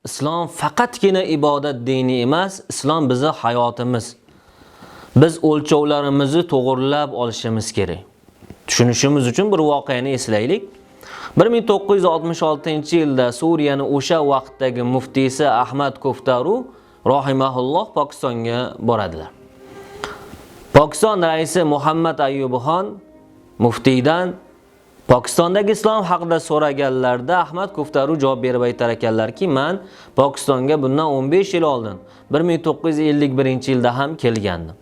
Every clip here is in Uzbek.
islom faqatgina ibodat dini emas, islom bizning hayotimiz. Biz o'lchovlarimizni to'g'rilab olishimiz kerak. Tushunishimiz uchun bir voqeani eslaylik. 1966-yilda Suriyaning o'sha vaqtdagi muftiysi Ahmad Kuftaru rahimahulloh Pokistonga boradilar. Pokiston raisi Muhammad Ayyub Xon muftiydan Pokistondagi islom haqida so'raganlarda Ahmad Kuftaru javob berib aytar ekanlarki, men Pokistonga bundan 15 yil oldin 1951-yilda ham kelgandim.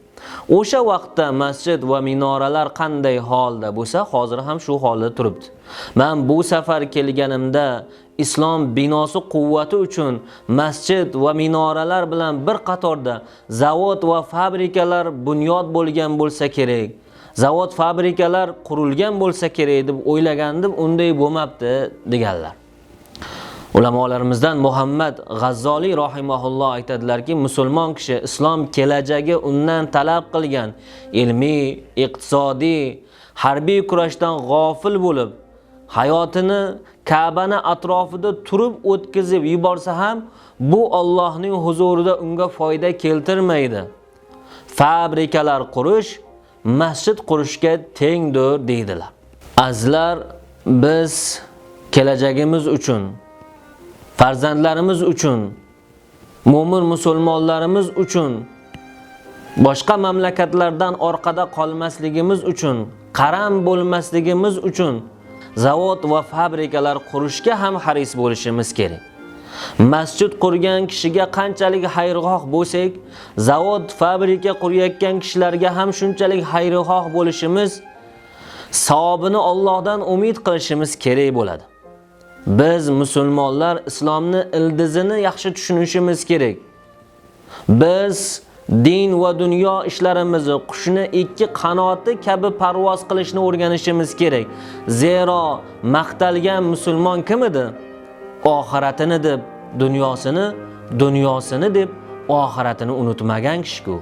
O'sha vaqtda masjid va minoralar qanday holda bo'lsa, hozir ham shu holda turibdi. Men bu safar kelganimda islom binosi quvvati uchun masjid va minoralar bilan bir qatorda zavod va fabrikalar bunyod bo'lgan bo'lsa kerak. Zavod fabrikalar qurilgan bo'lsa kerak deb o'ylagandim, unday bo'lmabdi deganlar. Ulamolarimizdan Muhammad G'azzoliy rahimahulloh aytadilarki, musulmon kishi islom kelajagi undan talab qilgan ilmiy, iqtisodiy, harbiy kurashdan g'ofil bo'lib, hayotini Ka'bani atrofida turib o'tkazib yuborsa ham, bu Allohning huzurida unga foyda keltirmaydi. Fabrikalar qurish masjid qurishga tengdir deydilar. Azizlar, biz kelajagimiz uchun, farzandlarimiz uchun, mo'min musulmonlarimiz uchun, boshqa mamlakatlardan orqada qolmasligimiz uchun, qaram bo'lmasligimiz uchun zavod va fabrikalar qurishga ham haris bo'lishimiz kerak. Masjid qurgan kishiga qanchalik xayrixoh bo'lsak, zavod, fabrika qurayotgan kishilarga ham shunchalik xayrixoh bo'lishimiz, savobini Allohdan umid qilishimiz kerak bo'ladi. Biz musulmonlar islomni ildizini yaxshi tushunishimiz kerak. Biz din va dunyo ishlarimizni qushni ikki qanoti kabi parvoz qilishni o'rganishimiz kerak. Zero maqtalgan musulmon kim edi? Oxiratini deb dunyosini, dunyosini deb oxiratini unutmagan kishi-ku.